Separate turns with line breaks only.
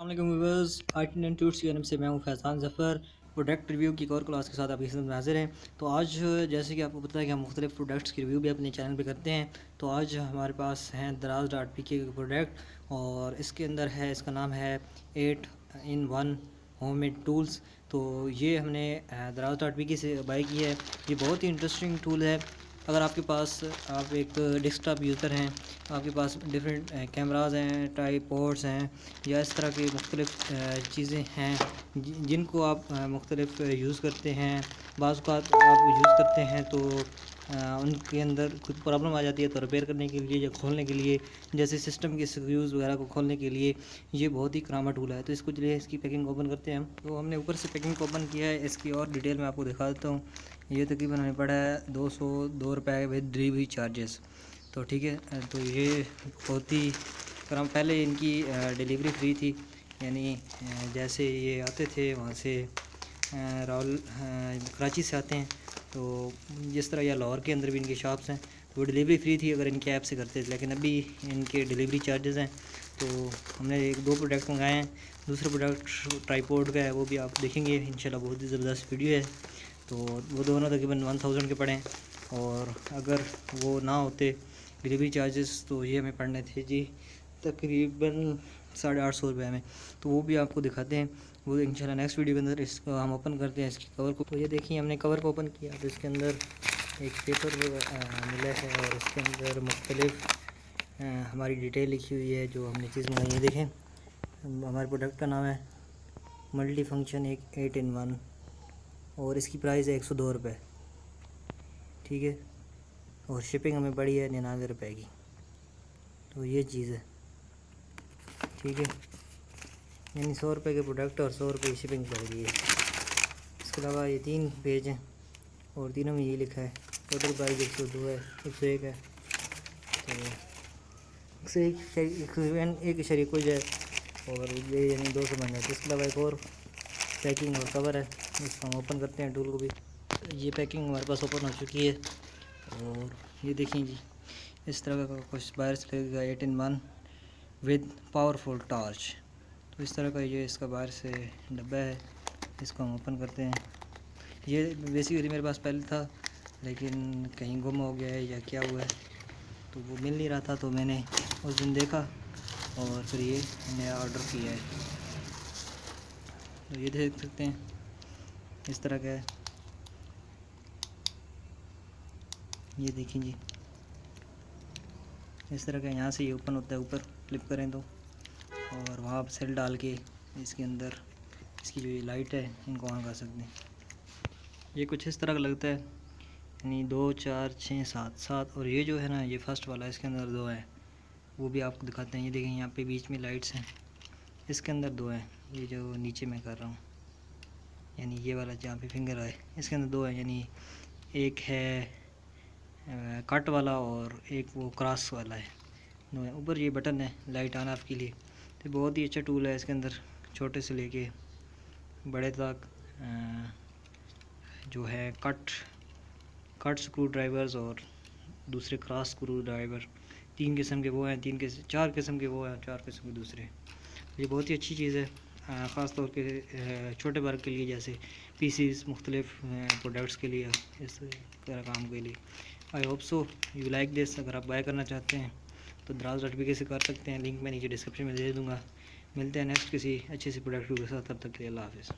अस्सलाम viewers, art and tours की जानब से मैं हूं फैज़ान ज़फ़र। प्रोडक्ट रिव्यू की एक और क्लास के साथ आपकी खिदमत में हाज़िर हैं। तो आज जैसे कि आपको पता है कि हम मुख्तलिफ प्रोडक्ट्स की रिव्यू भी अपने चैनल पे करते हैं। तो आज हमारे पास हैं दराज.pk के प्रोडक्ट और इसके अंदर है, इसका नाम है 8-in-1 होममेड टूल्स। तो ये हमने दराज.pk से बाय की है। ये बहुत ही इंटरेस्टिंग टूल है। अगर आपके पास आप एक डेस्कटॉप यूज़र हैं, आपके पास डिफरेंट कैमराज हैं, ट्राईपॉड्स हैं या इस तरह की मुख्तलिफ़ चीज़ें हैं जिनको आप मुख्तलिफ़ यूज़ करते हैं, बाज़ औक़ात आप यूज़ करते हैं तो उनके अंदर कुछ प्रॉब्लम आ जाती है, तो रिपेयर करने के लिए या खोलने के लिए, जैसे सिस्टम के स्क्रूज़ वगैरह को खोलने के लिए ये बहुत ही कारामा टूल है। तो इसको चलिए इसकी पैकिंग ओपन करते हैं हम। तो हमने ऊपर से पैकिंग ओपन किया है, इसकी और डिटेल में आपको दिखा देता हूँ। ये तकरीबन हमें पड़ा है 202 रुपये विद डिलीवरी चार्जेस। तो ठीक है, तो ये बहुत ही पहले इनकी डिलीवरी फ्री थी, यानी जैसे ये आते थे वहाँ से कराची से आते हैं, तो जिस तरह या लाहौर के अंदर भी इनकी शॉप्स हैं, तो वो डिलीवरी फ्री थी अगर इनके ऐप से करते थे। लेकिन अभी इनके डिलीवरी चार्जेस हैं। तो हमने 1-2 प्रोडक्ट मंगाए हैं। दूसरा प्रोडक्ट ट्राईपॉड का है, वो भी आप देखेंगे इंशाल्लाह, बहुत ही ज़बरदस्त वीडियो है। तो वो दोनों तकरीबन 1000 के पड़े हैं और अगर वो ना होते डिलीवरी चार्जेस तो ये हमें पड़ने थे जी तकरीबन 850 रुपये में। तो वो भी आपको दिखाते हैं, वो इंशाल्लाह नेक्स्ट वीडियो के अंदर। इसको हम ओपन करते हैं इसकी कवर को। तो ये देखिए हमने कवर को ओपन किया तो इसके अंदर एक पेपर मिला है और इसके अंदर मुख्तलिफ हमारी डिटेल लिखी हुई है जो हमने चीज़ मंगाई है। देखें, हमारे प्रोडक्ट का नाम है मल्टी फंक्शन 8-in-1 और इसकी प्राइस है 102 रुपये। ठीक है, और शिपिंग हमें पड़ी है 99 रुपये की। तो ये चीज़ है, ठीक है, यानी 100 रुपये के प्रोडक्ट और 100 रुपये की शिपिंग पड़ रही है। इसके अलावा ये 3 पेज हैं और तीनों में ये लिखा है टोटल प्राइस 102 है, 101 है। तो एक शरीक हो जाए और ये यानी 200 बन जाए। इसके अलावा एक और पैकिंग और कवर है, इसको हम ओपन करते हैं टूल को भी। ये पैकिंग हमारे पास ओपन हो चुकी है और ये देखें जी, इस तरह का कुछ बाहर से लगेगा 8-in-1 विद पावरफुल टॉर्च। तो इस तरह का ये इसका बाहर से डब्बा है, इसको हम ओपन करते हैं। ये बेसिकली मेरे पास पहले था लेकिन कहीं गुम हो गया है या क्या हुआ है, तो वो मिल नहीं रहा था, तो मैंने उस दिन देखा और फिर ये नया ऑर्डर किया है। तो ये देख सकते हैं इस तरह का है। ये देखें जी, इस तरह का यहाँ से ये ओपन होता है, ऊपर फ्लिप करें तो, और वहाँ आप सेल डाल के इसके अंदर इसकी जो ये लाइट है इनको ऑन कर सकते हैं। ये कुछ इस तरह का लगता है, यानी 2 4 6 7 और ये जो है ना, ये फर्स्ट वाला, इसके अंदर 2 है, वो भी आपको दिखाते हैं। ये देखें यहाँ पे बीच में लाइट्स हैं, इसके अंदर 2 हैं। ये जो नीचे मैं कर रहा हूँ, यानी ये वाला जहाँ पे फिंगर आए, इसके अंदर 2 है, यानी एक है कट वाला और एक वो क्रॉस वाला है, दो है। ऊपर ये बटन है लाइट ऑन ऑफ के लिए। तो बहुत ही अच्छा टूल है, इसके अंदर छोटे से लेके बड़े तक जो है कट स्क्रू ड्राइवर्स और दूसरे क्रॉस स्क्रू ड्राइवर, 3 किस्म के वो हैं, 4 किस्म के वो हैं, 4 किस्म के दूसरे। ये बहुत ही अच्छी चीज़ है, ख़ास तौर के छोटे वर्क के लिए, जैसे पीसीज मुख्तलिफ प्रोडक्ट्स के लिए, इस तरह काम के लिए। I hope so you like this. अगर आप बाय करना चाहते हैं तो दराज.pk से कर सकते हैं, लिंक मैं नीचे डिस्क्रिप्शन में दे दूँगा। मिलते हैं नेक्स्ट किसी अच्छे से प्रोडक्ट के साथ, तब तक के लिए अल्लाह हाफ़िज़।